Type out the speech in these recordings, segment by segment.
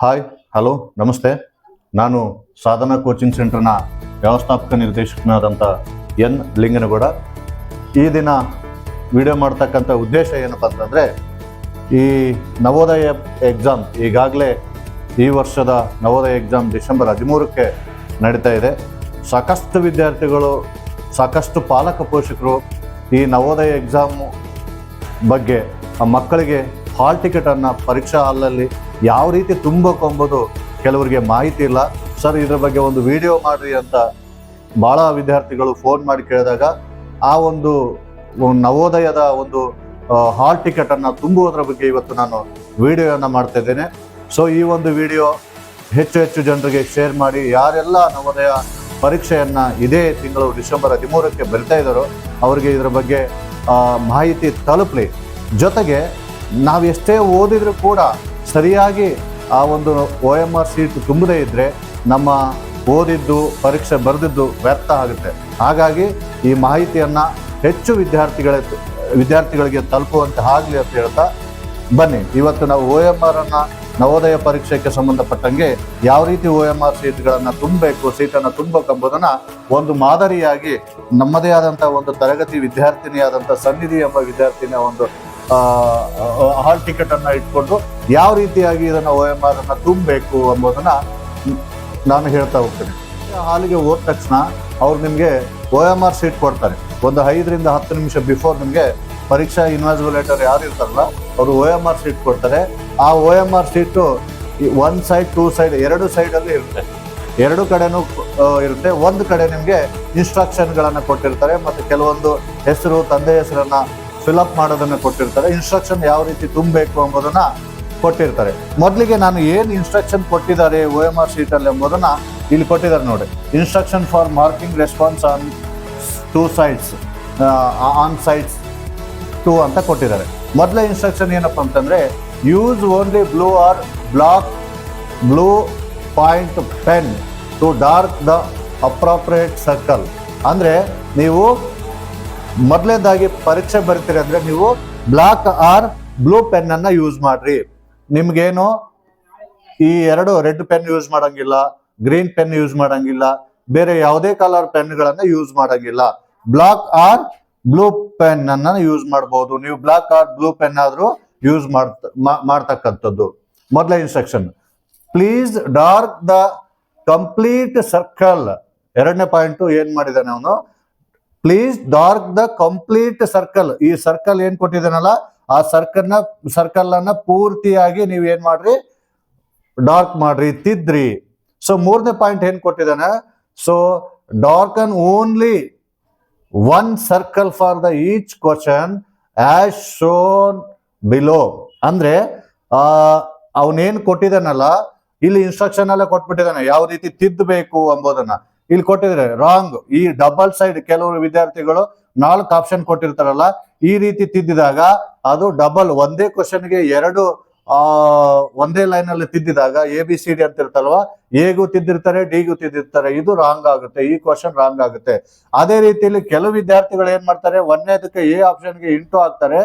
Hi, hello, ನಮಸ್ತೆ. ನಾನು ಸಾಧನಾ coaching ಸೆಂಟರ್ನ ವ್ಯವಸ್ಥಾಪಕ ನಿರ್ದೇಶಕನಾದಂಥ ಎನ್ ಲಿಂಗನಗೌಡ. ಈ ದಿನ ವಿಡಿಯೋ ಮಾಡ್ತಕ್ಕಂಥ ಉದ್ದೇಶ ಏನಪ್ಪ ಅಂತಂದರೆ, ಈ ನವೋದಯ ಎಕ್ಸಾಮ್ ಈಗಾಗಲೇ ಈ ವರ್ಷದ ನವೋದಯ ಎಕ್ಸಾಮ್ ಡಿಸೆಂಬರ್ 13ಕ್ಕೆ ನಡೀತಾ ಇದೆ. ಸಾಕಷ್ಟು ವಿದ್ಯಾರ್ಥಿಗಳು, ಸಾಕಷ್ಟು ಪಾಲಕ ಪೋಷಕರು ಈ ನವೋದಯ ಎಕ್ಸಾಮು ಬಗ್ಗೆ ಆ ಮಕ್ಕಳಿಗೆ ಹಾಲ್ ಟಿಕೆಟನ್ನು ಪರೀಕ್ಷಾ ಹಾಲಲ್ಲಿ ಯಾವ ರೀತಿ ತುಂಬಬೇಕು ಎಂಬುದು ಕೆಲವರಿಗೆ ಮಾಹಿತಿ ಇಲ್ಲ. ಸರ್, ಇದ್ರ ಬಗ್ಗೆ ಒಂದು ವಿಡಿಯೋ ಮಾಡಿರಿ ಅಂತ ಭಾಳ ವಿದ್ಯಾರ್ಥಿಗಳು ಫೋನ್ ಮಾಡಿ ಕೇಳಿದಾಗ ಆ ಒಂದು ನವೋದಯದ ಒಂದು ಹಾಲ್ ಟಿಕೆಟನ್ನು ತುಂಬುವುದರ ಬಗ್ಗೆ ಇವತ್ತು ನಾನು ವಿಡಿಯೋನ ಮಾಡ್ತಾ ಇದ್ದೇನೆ. ಸೊ ಈ ಒಂದು ವಿಡಿಯೋ ಹೆಚ್ಚು ಜನರಿಗೆ ಶೇರ್ ಮಾಡಿ, ಯಾರೆಲ್ಲ ನವೋದಯ ಪರೀಕ್ಷೆಯನ್ನು ಇದೇ ತಿಂಗಳು ಡಿಸೆಂಬರ್ 13ಕ್ಕೆ ಬರಿತಾ ಇದ್ದಾರೋ ಅವರಿಗೆ ಇದರ ಬಗ್ಗೆ ಮಾಹಿತಿ ತಲುಪಲಿ. ಜೊತೆಗೆ ನಾವು ಎಷ್ಟೇ ಓದಿದರೂ ಕೂಡ ಸರಿಯಾಗಿ ಆ ಒಂದು OMR ಶೀಟ್ ತುಂಬದೇ ಇದ್ದರೆ ನಮ್ಮ ಓದಿದ್ದು, ಪರೀಕ್ಷೆ ಬರೆದಿದ್ದು ವ್ಯರ್ಥ ಆಗುತ್ತೆ. ಹಾಗಾಗಿ ಈ ಮಾಹಿತಿಯನ್ನು ಹೆಚ್ಚು ವಿದ್ಯಾರ್ಥಿಗಳಿಗೆ ತಲುಪುವಂತೆ ಆಗಲಿ ಅಂತ ಹೇಳ್ತಾ ಬನ್ನಿ. ಇವತ್ತು ನಾವು OMR ನವೋದಯ ಪರೀಕ್ಷೆಗೆ ಸಂಬಂಧಪಟ್ಟಂಗೆ ಯಾವ ರೀತಿ OMR ಸೀಟ್ಗಳನ್ನು ತುಂಬಬೇಕು, ಸೀಟನ್ನು ತುಂಬಬೇಕೆಂಬುದನ್ನು ಒಂದು ಮಾದರಿಯಾಗಿ ನಮ್ಮದೇ ಆದಂಥ ಒಂದು ತರಗತಿ ವಿದ್ಯಾರ್ಥಿನಿಯಾದಂಥ ಸನ್ನಿಧಿ ಎಂಬ ವಿದ್ಯಾರ್ಥಿನಿಯ ಒಂದು ಹಾಲ್ ಟಿಕೆಟನ್ನು ಇಟ್ಕೊಂಡು ಯಾವ ರೀತಿಯಾಗಿ ಇದನ್ನು OMR ತುಂಬಬೇಕು ಎಂಬುದನ್ನು ನಾನು ಹೇಳ್ತಾ ಹೋಗ್ತೇನೆ. ಹಾಲಿಗೆ ಹೋದ ತಕ್ಷಣ ಅವ್ರು ನಿಮಗೆ OMR ಶೀಟ್ ಕೊಡ್ತಾರೆ. ಒಂದು 5 ರಿಂದ 10 ನಿಮಿಷ ಬಿಫೋರ್ ನಿಮಗೆ ಪರೀಕ್ಷಾ ಇನ್ವಿಜಿಲೇಟರ್ ಯಾರು ಇರ್ತಾರಲ್ಲ ಅವರು OMR ಶೀಟ್ ಕೊಡ್ತಾರೆ. ಆ OMR ಶೀಟು 1 ಸೈಡ್ 2 ಸೈಡ್ 2 ಸೈಡಲ್ಲಿ ಇರುತ್ತೆ, 2 ಕಡೆನೂ ಇರುತ್ತೆ. ಒಂದು ಕಡೆ ನಿಮಗೆ ಇನ್ಸ್ಟ್ರಕ್ಷನ್ಗಳನ್ನು ಕೊಟ್ಟಿರ್ತಾರೆ ಮತ್ತು ಕೆಲವೊಂದು ಹೆಸರು, ತಂದೆ ಹೆಸರನ್ನು ಫಿಲಪ್ ಮಾಡೋದನ್ನು ಕೊಟ್ಟಿರ್ತಾರೆ. ಇನ್ಸ್ಟ್ರಕ್ಷನ್ ಯಾವ ರೀತಿ ತುಂಬಬೇಕು ಎಂಬುದನ್ನು ಕೊಟ್ಟಿರ್ತಾರೆ. ಮೊದಲಿಗೆ ನಾನು ಏನು ಇನ್ಸ್ಟ್ರಕ್ಷನ್ ಕೊಟ್ಟಿದ್ದಾರೆ OMR ಶೀಟಲ್ಲಿ ಎಂಬುದನ್ನು ಇಲ್ಲಿ ಕೊಟ್ಟಿದ್ದಾರೆ ನೋಡಿ. Instruction for marking response on 2 sides on sides 2 ಅಂತ ಕೊಟ್ಟಿದ್ದಾರೆ. ಮೊದಲ ಇನ್ಸ್ಟ್ರಕ್ಷನ್ ಏನಪ್ಪ ಅಂತಂದರೆ, use only blue or blue point pen to dark the appropriate circle. ಅಂದರೆ ನೀವು ಮೊದಲನೇದಾಗಿ ಪರೀಕ್ಷೆ ಬರೀತೀರಿ ಅಂದರೆ ನೀವು ಬ್ಲಾಕ್ ಆರ್ ಬ್ಲೂ ಪೆನ್ನನ್ನು ಯೂಸ್ ಮಾಡಿರಿ. ನಿಮ್ಗೇನು ಈ 2 ರೆಡ್ ಪೆನ್ ಯೂಸ್ ಮಾಡೋಂಗಿಲ್ಲ, ಗ್ರೀನ್ ಪೆನ್ ಯೂಸ್ ಮಾಡೋಂಗಿಲ್ಲ, ಬೇರೆ ಯಾವುದೇ ಕಲರ್ ಪೆನ್ಗಳನ್ನು ಯೂಸ್ ಮಾಡೋಂಗಿಲ್ಲ. ಬ್ಲಾಕ್ ಆರ್ ಬ್ಲೂ ಪೆನ್ನನ್ನು ಯೂಸ್ ಮಾಡ್ಬೋದು. ನೀವು ಬ್ಲಾಕ್ ಆರ್ ಬ್ಲೂ ಪೆನ್ ಆದರೂ ಯೂಸ್ ಮಾಡ್ತಕ್ಕಂಥದ್ದು ಮೊದಲ instruction. Please dark the complete circle. 2ನೇ ಪಾಯಿಂಟು ಏನು ಮಾಡಿದ್ದಾನೆ ಅವನು, please dark the complete circle. ಈ ಸರ್ಕಲ್ ಏನ್ ಕೊಟ್ಟಿದ್ದಾನಲ್ಲ ಆ ಸರ್ಕಲ್ ಅನ್ನ ಪೂರ್ತಿಯಾಗಿ ನೀವು ಏನ್ ಮಾಡ್ರಿ, ಡಾರ್ಕ್ ಮಾಡ್ರಿ, ತಿದ್ರಿ. ಸೊ 3ನೇ ಪಾಯಿಂಟ್ ಏನ್ ಕೊಟ್ಟಿದ್ದಾನೆ, so darken only 1 circle for the each question as shown below. ಅಂದ್ರೆ ಅವನೇನ್ ಕೊಟ್ಟಿದ್ದಾನಲ್ಲ ಇಲ್ಲಿ ಇನ್ಸ್ಟ್ರಕ್ಷನ್ ಎಲ್ಲ ಕೊಟ್ಬಿಟ್ಟಿದ್ದಾನೆ ಯಾವ ರೀತಿ ತಿದ್ದಬೇಕು ಎಂಬುದನ್ನ ಇಲ್ಲಿ ಕೊಟ್ಟಿದ್ರೆ ರಾಂಗ್. ಈ ಡಬಲ್ ಸೈಡ್ ಕೆಲವರು ವಿದ್ಯಾರ್ಥಿಗಳು 4 ಆಪ್ಷನ್ ಕೊಟ್ಟಿರ್ತಾರಲ್ಲ, ಈ ರೀತಿ ತಿದ್ದಿದಾಗ ಅದು ಡಬಲ್. ಒಂದೇ ಕ್ವಶನ್ಗೆ 2 ಒಂದೇ ಲೈನ್ ಅಲ್ಲಿ ತಿದ್ದಿದಾಗ ABCD ಅಂತ ಇರ್ತಲ್ವಾ, ಎಗೂ ತಿದ್ದಿರ್ತಾರೆ, ಡಿಗೂ ತಿದ್ದಿರ್ತಾರೆ. ಇದು ರಾಂಗ್ ಆಗುತ್ತೆ, ಈ ಕ್ವಶನ್ ರಾಂಗ್ ಆಗುತ್ತೆ. ಅದೇ ರೀತಿಯಲ್ಲಿ ಕೆಲವು ವಿದ್ಯಾರ್ಥಿಗಳು ಏನ್ ಮಾಡ್ತಾರೆ, 1ನೇದಕ್ಕೆ A ಆಪ್ಷನ್ಗೆ ಇಂಟು ಹಾಕ್ತಾರೆ,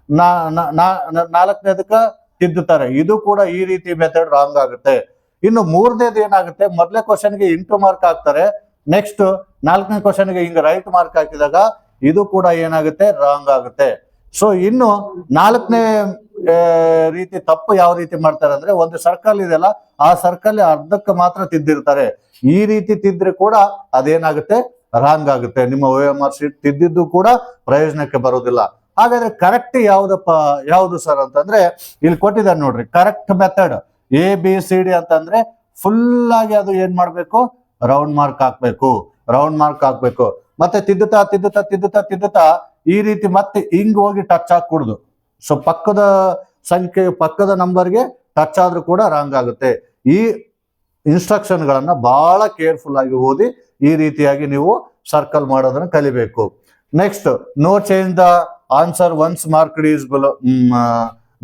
4ನೇದಕ್ಕೆ ತಿದ್ದುತ್ತಾರೆ. ಇದು ಕೂಡ ಈ ರೀತಿ ಮೆಥಡ್ ರಾಂಗ್ ಆಗುತ್ತೆ. ಇನ್ನು 3ನೇದು ಏನಾಗುತ್ತೆ, ಮೊದಲೇ ಕ್ವಶನ್ಗೆ ಇಂಟು ಮಾರ್ಕ್ ಹಾಕ್ತಾರೆ, ನೆಕ್ಸ್ಟ್ 4ನೇ ಕ್ವಶನ್ಗೆ ಹಿಂಗೆ ರೈಟ್ ಮಾರ್ಕ್ ಹಾಕಿದಾಗ ಇದು ಕೂಡ ಏನಾಗುತ್ತೆ, ರಾಂಗ್ ಆಗುತ್ತೆ. ಸೊ ಇನ್ನು 4ನೇ ರೀತಿ ತಪ್ಪು ಯಾವ ರೀತಿ ಮಾಡ್ತಾರೆ ಅಂದ್ರೆ, ಒಂದು ಸರ್ಕಲ್ ಇದೆಯಲ್ಲ ಆ ಸರ್ಕಲ್ ಅರ್ಧಕ್ಕೆ ಮಾತ್ರ ತಿದ್ದಿರ್ತಾರೆ. ಈ ರೀತಿ ತಿದ್ದರೆ ಕೂಡ ಅದೇನಾಗುತ್ತೆ, ರಾಂಗ್ ಆಗುತ್ತೆ. ನಿಮ್ಮ OMR ಶೀಟ್ ತಿದ್ದಿದ್ದು ಕೂಡ ಪ್ರಯೋಜನಕ್ಕೆ ಬರೋದಿಲ್ಲ. ಹಾಗಾದ್ರೆ ಕರೆಕ್ಟ್ ಯಾವುದು ಸರ್ ಅಂತಂದ್ರೆ ಇಲ್ಲಿ ಕೊಟ್ಟಿದ್ದಾರೆ ನೋಡ್ರಿ. ಕರೆಕ್ಟ್ ಮೆಥಡ್ ABCD ಅಂತಂದ್ರೆ ಫುಲ್ ಆಗಿ ಅದು ಏನ್ ಮಾಡ್ಬೇಕು, ರೌಂಡ್ ಮಾರ್ಕ್ ಹಾಕ್ಬೇಕು. ಮತ್ತೆ ತಿದ್ದುತ್ತಾ ಈ ರೀತಿ ಮತ್ತೆ ಹಿಂಗ್ ಹೋಗಿ ಟಚ್ ಹಾಕೂಡುದು. ಸೊ ಪಕ್ಕದ ನಂಬರ್ಗೆ ಟಚ್ ಆದ್ರೂ ಕೂಡ ರಾಂಗ್ ಆಗುತ್ತೆ. ಈ ಇನ್ಸ್ಟ್ರಕ್ಷನ್ ಗಳನ್ನ ಬಹಳ ಕೇರ್ಫುಲ್ ಆಗಿ ಓದಿ ಈ ರೀತಿಯಾಗಿ ನೀವು ಸರ್ಕಲ್ ಮಾಡೋದನ್ನ ಕಲಿಬೇಕು. Next, no change the answer once marked is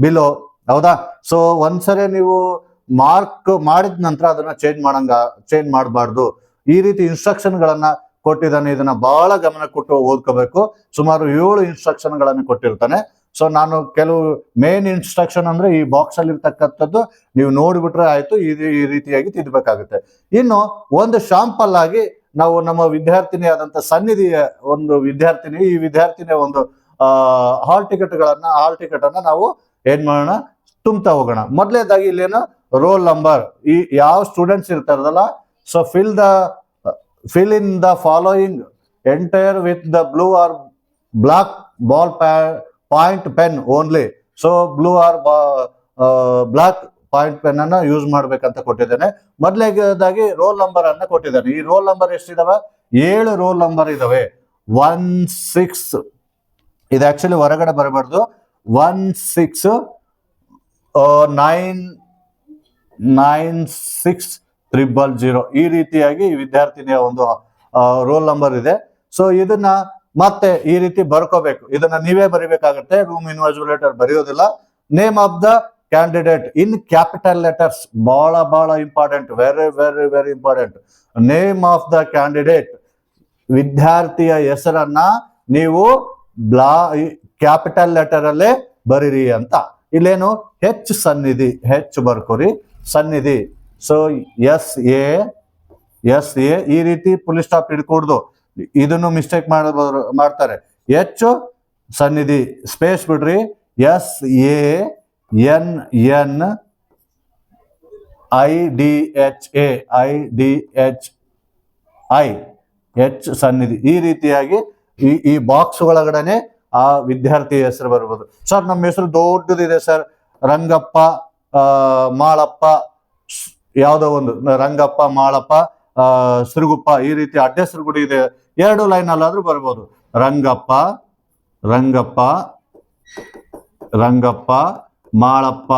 below. ಹೌದಾ? ಸೊ ಒಂದ್ಸರಿ ನೀವು ಮಾರ್ಕ್ ಮಾಡಿದ ನಂತರ ಅದನ್ನ ಚೇಂಜ್ ಮಾಡಬಾರ್ದು. ಈ ರೀತಿ ಇನ್ಸ್ಟ್ರಕ್ಷನ್ ಗಳನ್ನ ಕೊಟ್ಟಿದ್ದಾನೆ. ಇದನ್ನ ಬಹಳ ಗಮನ ಕೊಟ್ಟು ಓದ್ಕೋಬೇಕು. ಸುಮಾರು 7 ಇನ್ಸ್ಟ್ರಕ್ಷನ್ ಗಳನ್ನು ಕೊಟ್ಟಿರ್ತಾನೆ. ಸೊ ನಾನು ಕೆಲವು ಮೇನ್ ಇನ್ಸ್ಟ್ರಕ್ಷನ್ ಅಂದ್ರೆ ಈ ಬಾಕ್ಸ್ ಅಲ್ಲಿ ಇರ್ತಕ್ಕಂಥದ್ದು ನೀವು ನೋಡಿಬಿಟ್ರೆ ಆಯ್ತು, ಈ ರೀತಿಯಾಗಿ ತಿದ್ದಬೇಕಾಗುತ್ತೆ. ಇನ್ನು ಒಂದು ಶಾಂಪಲ್ ಆಗಿ ನಾವು ನಮ್ಮ ವಿದ್ಯಾರ್ಥಿನಿ ಆದಂತ ಸನ್ನಿಧಿಯ ಒಂದು ವಿದ್ಯಾರ್ಥಿನಿ, ಈ ವಿದ್ಯಾರ್ಥಿನಿಯ ಒಂದು ಹಾಲ್ ಟಿಕೆಟ್ ಅನ್ನ ನಾವು ಏನ್ ಮಾಡೋಣ, ತುಂಬ್ತಾ ಹೋಗೋಣ. ಮೊದಲನೇದಾಗಿ ಇಲ್ಲೇನು ರೋಲ್ ನಂಬರ್, ಈ ಯಾವ ಸ್ಟೂಡೆಂಟ್ಸ್ ಇರ್ತಾರಲ್ಲ, so fill in the following entire with the blue or black ball point pen only. So blue or black point pen ಅನ್ನ ಯೂಸ್ ಮಾಡ್ಬೇಕಂತ ಕೊಟ್ಟಿದ್ದೇನೆ. ಮೊದಲನೇದಾಗಿ ರೋಲ್ ನಂಬರ್ ಅನ್ನ ಕೊಟ್ಟಿದ್ದಾನೆ. ಈ ರೋಲ್ ನಂಬರ್ ಎಷ್ಟಿದಾವೆ? 7 ರೋಲ್ ನಂಬರ್ ಇದಾವೆ. 16 ಇದು ಆಕ್ಚುಲಿ ಹೊರಗಡೆ ಬರಬಾರ್ದು. 1696000 ಈ ರೀತಿಯಾಗಿ ಈ ವಿದ್ಯಾರ್ಥಿನಿಯ ಒಂದು ರೋಲ್ ನಂಬರ್ ಇದೆ. ಸೊ ಇದನ್ನ ಮತ್ತೆ ಈ ರೀತಿ ಬರ್ಕೋಬೇಕು. ಇದನ್ನ ನೀವೇ ಬರಿಬೇಕಾಗುತ್ತೆ, ರೂಮ್ ಇನ್ವಿಜಿಲೇಟರ್ ಬರೆಯೋದಿಲ್ಲ. Name of the candidate in capital letters, ಬಹಳ important, very important. Name of the candidate, ವಿದ್ಯಾರ್ಥಿಯ ಹೆಸರನ್ನ ನೀವು ಕ್ಯಾಪಿಟಲ್ ಲೆಟರ್ ಅಲ್ಲೇ ಬರೀರಿ ಅಂತ. ಇಲ್ಲೇನು ಹೆಚ್ ಸನ್ನಿಧಿ, ಹೆಚ್ ಬರ್ಕೋರಿ, ಸನ್ನಿಧಿ. ಸೊ ಎಸ್ ಎ ಈ ರೀತಿ ಫುಲ್ ಸ್ಟಾಪ್ ಹಿಡ್ಕೊಡ್ದು, ಇದನ್ನು ಮಿಸ್ಟೇಕ್ ಮಾಡ್ತಾರೆ. ಎಚ್ ಸನ್ನಿಧಿ ಸ್ಪೇಸ್ ಬಿಡ್ರಿ, SANNIDHI ಎಚ್ ಸನ್ನಿಧಿ. ಈ ರೀತಿಯಾಗಿ ಈ ಬಾಕ್ಸ್ ಒಳಗಡೆನೆ ಆ ವಿದ್ಯಾರ್ಥಿ ಹೆಸರು ಬರ್ಬೋದು. ಸರ್ ನಮ್ಮ ಹೆಸರು ದೊಡ್ಡದಿದೆ ಸರ್, ರಂಗಪ್ಪ ಮಾಳಪ್ಪ, ಯಾವುದೋ ಒಂದು ರಂಗಪ್ಪ ಮಾಳಪ್ಪ ಸಿರುಗುಪ್ಪ, ಈ ರೀತಿ ಅಡ್ಡ ಹೆಸರುಗಳು ಇದೆ. 2 ಲೈನ್ ಅಲ್ಲಾದ್ರೂ ಬರ್ಬೋದು. ರಂಗಪ್ಪ ಮಾಳಪ್ಪ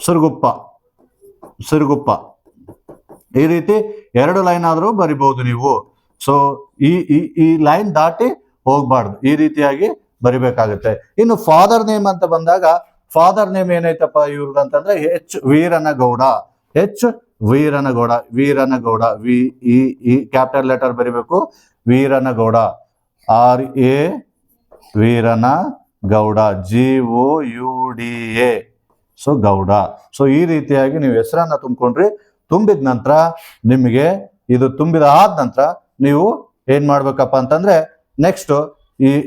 ಸಿರುಗುಪ್ಪ ಈ ರೀತಿ 2 ಲೈನ್ ಆದ್ರೂ ಬರಿಬಹುದು ನೀವು. ಸೊ ಈ ಲೈನ್ ದಾಟಿ ಹೋಗ್ಬಾರ್ದು, ಈ ರೀತಿಯಾಗಿ ಬರಿಬೇಕಾಗುತ್ತೆ. ಇನ್ನು ಫಾದರ್ ನೇಮ್ ಅಂತ ಬಂದಾಗ, ಫಾದರ್ ನೇಮ್ ಏನೈತಪ್ಪ ಇವ್ರದ್ದು ಅಂತಂದ್ರೆ H Veeranagouda. V capital letter ಬರಿಬೇಕು, Veeranagouda. RA Veeranagouda, GOUDA, so Gouda. So ಈ ರೀತಿಯಾಗಿ ನೀವು ಹೆಸರನ್ನ ತುಂಬಿಕೊಂಡ್ರಿ. ತುಂಬಿದ ನಂತರ ನಿಮಗೆ ಇದು ತುಂಬಿದ ಆದ ನಂತರ ನೀವು ಏನ್ ಮಾಡ್ಬೇಕಪ್ಪ ಅಂತಂದ್ರೆ ನೆಕ್ಸ್ಟ್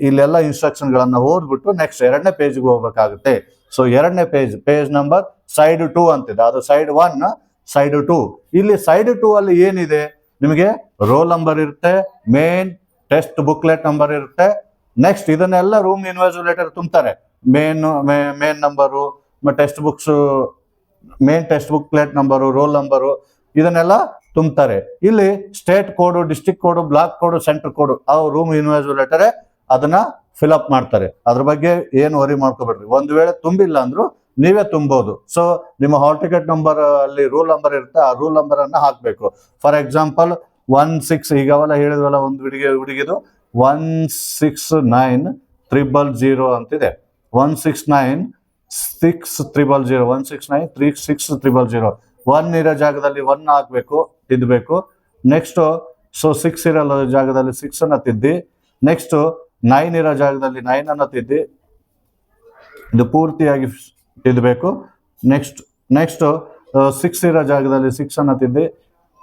ಇಲ್ಲೆಲ್ಲ ಇನ್ಸ್ಟ್ರಕ್ಷನ್ ಗಳನ್ನ ಓದ್ಬಿಟ್ಟು ನೆಕ್ಸ್ಟ್ 2ನೇ ಪೇಜ್ಗೆ ಹೋಗ್ಬೇಕಾಗುತ್ತೆ. ಸೊ 2ನೇ ಪೇಜ್ ನಂಬರ್ ಸೈಡ್ 2 ಅಂತಿದೆ, ಅದು ಸೈಡ್ 1, ಸೈಡ್ 2. ಇಲ್ಲಿ ಸೈಡ್ 2 ಅಲ್ಲಿ ಏನಿದೆ, ನಿಮಗೆ ರೋಲ್ ನಂಬರ್ ಇರುತ್ತೆ, ಮೇನ್ ಟೆಸ್ಟ್ ಬುಕ್ಲೆಟ್ ನಂಬರ್ ಇರುತ್ತೆ. ನೆಕ್ಸ್ಟ್ ಇದನ್ನೆಲ್ಲ ರೂಮ್ ಇನ್ವಿಜಿಲೇಟರ್ ತುಂಬ್ತಾರೆ. Main number, text books, main text booklet number, roll number, ಇದನ್ನೆಲ್ಲ ತುಂಬ್ತಾರೆ. ಇಲ್ಲಿ state code, district code, block code, centre code, ಆ ರೂಮ್ ಇನ್ವಿಜಿಲೇಟರೇ ಅದನ್ನ ಫಿಲ್ಅಪ್ ಮಾಡ್ತಾರೆ. ಅದ್ರ ಬಗ್ಗೆ ಏನು ವರಿ ಮಾಡ್ಕೋಬೇಡ್ರಿ. ಒಂದು ವೇಳೆ ತುಂಬಿಲ್ಲ ಅಂದ್ರೂ ನೀವೇ ತುಂಬೋದು. ಸೊ ನಿಮ್ಮ ಹಾಲ್ ಟಿಕೆಟ್ ನಂಬರ್ ಅಲ್ಲಿ ರೂಲ್ ನಂಬರ್ ಇರುತ್ತೆ, ಆ ರೂಲ್ ನಂಬರ್ ಅನ್ನ ಹಾಕ್ಬೇಕು. ಫಾರ್ ಎಕ್ಸಾಂಪಲ್ 16 ಈಗ ಅವೆಲ್ಲ ಹೇಳಿದ್ವಲ್ಲ, ಒಂದು ಹುಡುಗಿದು 169000 ಅಂತಿದೆ. 169600 1 ಇರೋ ಜಾಗದಲ್ಲಿ 1 ಹಾಕ್ಬೇಕು, ತಿದ್ದಬೇಕು. ನೆಕ್ಸ್ಟ್ ಸೊ 6 ಇರೋ ಜಾಗದಲ್ಲಿ 6 ಅನ್ನ ತಿದ್ದಿ, ನೆಕ್ಸ್ಟ್ 9 ಇರೋ ಜಾಗದಲ್ಲಿ 9 ಅನ್ನ ತಿದ್ದಿ, ಇದು ಪೂರ್ತಿಯಾಗಿ ತಿದ್ದಬೇಕು. ನೆಕ್ಸ್ಟ್ 6 ಇರೋ ಜಾಗದಲ್ಲಿ 6 ಅನ್ನ ತಿದ್ದಿ,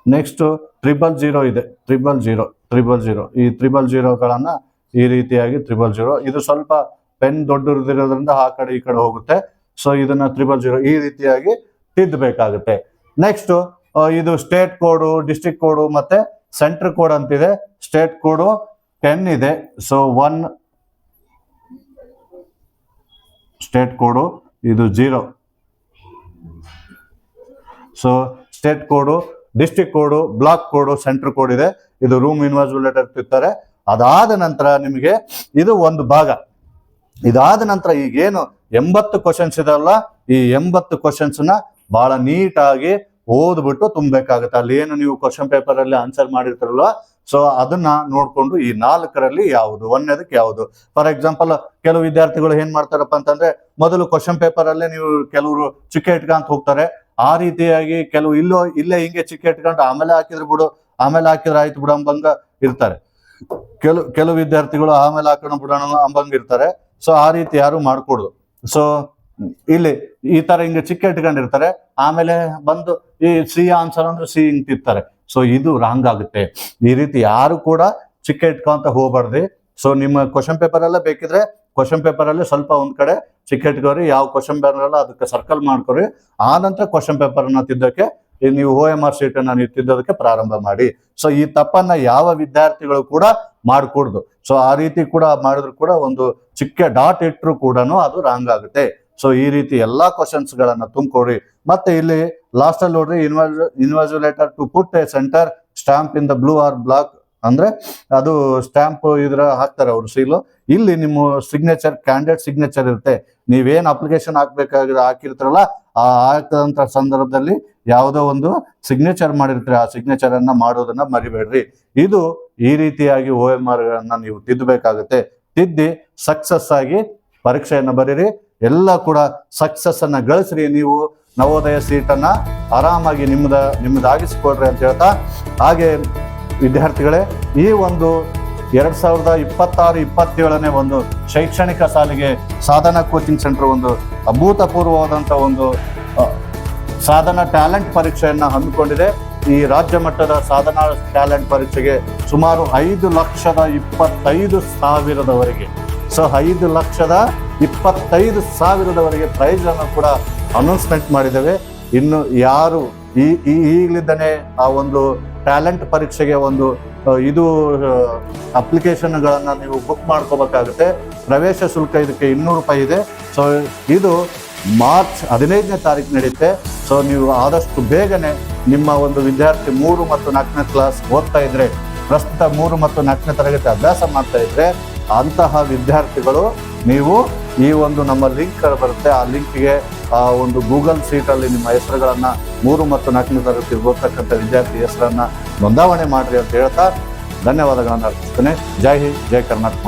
ನೆಕ್ಸ್ಟ್ 000 ಇದೆ, 000 ಈ 000ಗಳನ್ನ ಈ ರೀತಿಯಾಗಿ 000. ಇದು ಸ್ವಲ್ಪ ಪೆನ್ ದೊಡ್ಡದಿರೋದ್ರಿಂದ ಆ ಕಡೆ ಈ ಕಡೆ ಹೋಗುತ್ತೆ. ಸೊ ಇದನ್ನ 000 ಈ ರೀತಿಯಾಗಿ ತಿದ್ದಬೇಕಾಗುತ್ತೆ. ನೆಕ್ಸ್ಟ್ ಇದು ಸ್ಟೇಟ್ ಕೋಡು, ಡಿಸ್ಟ್ರಿಕ್ಟ್ ಕೋಡು ಮತ್ತೆ ಸೆಂಟ್ರ್ ಕೋಡ್ ಅಂತಿದೆ. ಸ್ಟೇಟ್ ಕೋಡು 10 ಇದೆ, ಸೊ 1 ಸ್ಟೇಟ್ ಕೋಡು, ಇದು 0. So state code, district code, block ಕೋಡು, ಸೆಂಟ್ರ್ ಕೋಡ್ ಇದೆ. ಇದು ರೂಮ್ ಇನ್ವಿಜಿಲೇಟರ್ ತಿರ್ತಾರೆ. ಅದಾದ ನಂತರ ನಿಮಗೆ ಇದು ಒಂದು ಭಾಗ. ಇದಾದ ನಂತರ ಈಗೇನು 80 ಕ್ವಶನ್ಸ್ ಇದಲ್ಲ, ಈ 80 ಕ್ವಶನ್ಸ್ನ ಬಹಳ ನೀಟಾಗಿ ಓದ್ಬಿಟ್ಟು ತುಂಬಬೇಕಾಗುತ್ತೆ. ಅಲ್ಲಿ ಏನು ನೀವು ಕ್ವಶನ್ ಪೇಪರ್ ಅಲ್ಲಿ ಆನ್ಸರ್ ಮಾಡಿರ್ತಾರಲ್ವ, ಸೊ ಅದನ್ನ ನೋಡ್ಕೊಂಡು ಈ 4ರಲ್ಲಿ ಯಾವುದು, 1ನೇದಕ್ಕೆ ಯಾವುದು. ಫಾರ್ ಎಕ್ಸಾಂಪಲ್ ಕೆಲವು ವಿದ್ಯಾರ್ಥಿಗಳು ಏನ್ ಮಾಡ್ತಾರಪ್ಪ ಅಂತಂದ್ರೆ, ಮೊದಲು ಕ್ವಶನ್ ಪೇಪರ್ ಅಲ್ಲೇ ನೀವು ಕೆಲವರು ಚಿಕ್ಕ ಇಟ್ಕೊಂತ ಹೋಗ್ತಾರೆ. ಆ ರೀತಿಯಾಗಿ ಕೆಲವು ಇಲ್ಲೇ ಹಿಂಗೆ ಚಿಕ್ಕ ಇಟ್ಕೊಂಡು ಆಮೇಲೆ ಹಾಕಿದ್ರೆ ಆಯ್ತು ಬಿಡು ಅಂಬಂಗ ಇರ್ತಾರೆ. ಕೆಲವು ವಿದ್ಯಾರ್ಥಿಗಳು ಆಮೇಲೆ ಹಾಕೋಣ ಬಿಡೋಣ ಅಂಬಂಗಿರ್ತಾರೆ. ಸೊ ಆ ರೀತಿ ಯಾರು ಮಾಡ್ಕೊಡುದು. ಸೊ ಇಲ್ಲಿ ಈ ತರ ಹಿಂಗೆ ಚಿಕ್ಕ ಇಟ್ಕೊಂಡಿರ್ತಾರೆ, ಆಮೇಲೆ ಬಂದು ಈ ಸಿ ಆನ್ಸರ್ ಅಂದ್ರೆ ಸಿ ಇಂತಿರ್ತಾರೆ. ಸೊ ಇದು ರಾಂಗ್ ಆಗುತ್ತೆ. ಈ ರೀತಿ ಯಾರು ಕೂಡ ಚಿಕ್ಕ ಇಟ್ಕೊಂತ ಹೋಗ್ಬಾರ್ದು. ಸೊ ನಿಮ್ಮ ಕ್ವಶನ್ ಪೇಪರ್ ಎಲ್ಲ ಬೇಕಿದ್ರೆ ಕ್ವಶನ್ ಪೇಪರ್ ಅಲ್ಲಿ ಸ್ವಲ್ಪ ಒಂದ್ ಕಡೆ ಚಿಕ್ಕ ಇಟ್ಕೋರಿ, ಯಾವ ಕ್ವಶನ್ ಪೇಪರ್ ಅದಕ್ಕೆ ಸರ್ಕಲ್ ಮಾಡ್ಕೊರಿ. ಆ ನಂತರ ಕ್ವಶನ್ ಪೇಪರ್ ಅನ್ನ ತಿದ್ದಕ್ಕೆ ನೀವು OMR ಶೀಟ್ ಅನ್ನ ನೀವು ತಿದ್ದೋದಕ್ಕೆ ಪ್ರಾರಂಭ ಮಾಡಿ. ಸೊ ಈ ತಪ್ಪನ್ನ ಯಾವ ವಿದ್ಯಾರ್ಥಿಗಳು ಕೂಡ ಮಾಡ್ಕೊಡ್ದು. ಸೊ ಆ ರೀತಿ ಕೂಡ ಮಾಡಿದ್ರು ಕೂಡ ಒಂದು ಚಿಕ್ಕ ಡಾಟ್ ಇಟ್ಟರು ಕೂಡ ಅದು ರಾಂಗ್ ಆಗುತ್ತೆ. ಸೊ ಈ ರೀತಿ ಎಲ್ಲಾ ಕ್ವಶನ್ಸ್ ಗಳನ್ನ ತುಂಬಿಕೊಡ್ರಿ. ಮತ್ತೆ ಇಲ್ಲಿ ಲಾಸ್ಟ್ ಅಲ್ಲಿ ನೋಡ್ರಿ, invigilator to put a centre stamp in the blue or black, ಅಂದ್ರೆ ಅದು ಸ್ಟಾಂಪ್ ಇದ್ರ ಹಾಕ್ತಾರೆ ಅವರು ಸೀಲು. ಇಲ್ಲಿ ನಿಮ್ಮ ಸಿಗ್ನೇಚರ್, ಕ್ಯಾಂಡಿಡೇಟ್ ಸಿಗ್ನೇಚರ್ ಇರುತ್ತೆ. ನೀವೇನ್ ಅಪ್ಲಿಕೇಶನ್ ಹಾಕ್ಬೇಕಾಗಿರೋ ಹಾಕಿರ್ತಾರಲ್ಲ, ಆ ಹಾಕದಂತ ಸಂದರ್ಭದಲ್ಲಿ ಯಾವುದೋ ಒಂದು ಸಿಗ್ನೇಚರ್ ಮಾಡಿರ್ತೀರಿ, ಆ ಸಿಗ್ನೇಚರ್ ಅನ್ನ ಮಾಡೋದನ್ನ ಮರಿಬೇಡ್ರಿ. ಇದು ಈ ರೀತಿಯಾಗಿ OMR ಗಳನ್ನ ನೀವು ತಿದ್ದಬೇಕಾಗುತ್ತೆ. ತಿದ್ದಿ ಸಕ್ಸಸ್ ಆಗಿ ಪರೀಕ್ಷೆಯನ್ನ ಬರೀರಿ. ಎಲ್ಲ ಕೂಡ ಸಕ್ಸಸ್ ಅನ್ನ ಗಳಿಸ್ರಿ. ನೀವು ನವೋದಯ ಸೀಟನ್ನ ಆರಾಮಾಗಿ ನಿಮ್ಮದಾಗಿಸ್ಕೊಡ್ರಿ ಅಂತ ಹೇಳ್ತಾ, ಹಾಗೆ ವಿದ್ಯಾರ್ಥಿಗಳೇ, ಈ ಒಂದು 2026-27ನೇ ಒಂದು ಶೈಕ್ಷಣಿಕ ಸಾಲಿಗೆ ಸಾಧನಾ ಕೋಚಿಂಗ್ ಸೆಂಟರ್ ಒಂದು ಅಭೂತಪೂರ್ವವಾದಂಥ ಒಂದು ಸಾಧನಾ ಟ್ಯಾಲೆಂಟ್ ಪರೀಕ್ಷೆಯನ್ನ ಹಮ್ಮಿಕೊಂಡಿದೆ. ಈ ರಾಜ್ಯ ಮಟ್ಟದ ಸಾಧನಾ ಟ್ಯಾಲೆಂಟ್ ಪರೀಕ್ಷೆಗೆ ಸುಮಾರು 5,25,000ವರೆಗೆ, ಸೊ 5,25,000ವರೆಗೆ ಪ್ರೈಸ್ ಅನ್ನು ಕೂಡ ಅನೌನ್ಸ್ಮೆಂಟ್ ಮಾಡಿದ್ದೇವೆ. ಇನ್ನು ಯಾರು ಈಗಲಿದ್ದಾನೆ ಆ ಒಂದು ಟ್ಯಾಲೆಂಟ್ ಪರೀಕ್ಷೆಗೆ ಒಂದು ಇದು ಅಪ್ಲಿಕೇಶನ್ಗಳನ್ನ ನೀವು ಬುಕ್ ಮಾಡ್ಕೋಬೇಕಾಗುತ್ತೆ. ಪ್ರವೇಶ ಶುಲ್ಕ ಇದಕ್ಕೆ 200 ರೂಪಾಯಿ ಇದೆ. ಸೊ ಇದು ಮಾರ್ಚ್ 15ನೇ ತಾರೀಕು ನಡೆಯುತ್ತೆ. ಸೊ ನೀವು ಆದಷ್ಟು ಬೇಗನೆ ನಿಮ್ಮ ಒಂದು ವಿದ್ಯಾರ್ಥಿ 3 ಮತ್ತು 4ನೇ ಕ್ಲಾಸ್ ಓದ್ತಾ ಇದ್ರೆ, ಪ್ರಸ್ತುತ 3 ಮತ್ತು 4ನೇ ತರಗತಿ ಅಭ್ಯಾಸ ಮಾಡ್ತಾ ಇದ್ರೆ, ಅಂತಹ ವಿದ್ಯಾರ್ಥಿಗಳು ನೀವು ಈ ಒಂದು ನಮ್ಮ ಲಿಂಕ್ ಬರುತ್ತೆ, ಆ ಲಿಂಕ್ಗೆ ಆ ಒಂದು ಗೂಗಲ್ ಸೀಟಲ್ಲಿ ನಿಮ್ಮ ಹೆಸರುಗಳನ್ನ 3 ಮತ್ತು 4ನೇ ತರಗತಿ ಓದ್ತಕ್ಕಂಥ ವಿದ್ಯಾರ್ಥಿ ಹೆಸರನ್ನ ನೋಂದಾವಣೆ ಮಾಡ್ರಿ ಅಂತ ಹೇಳ್ತಾ ಧನ್ಯವಾದಗಳನ್ನು ಅರ್ಪಿಸ್ತೇನೆ. ಜೈ ಹಿಂದ್, ಜೈ ಕರ್ನಾಟಕ.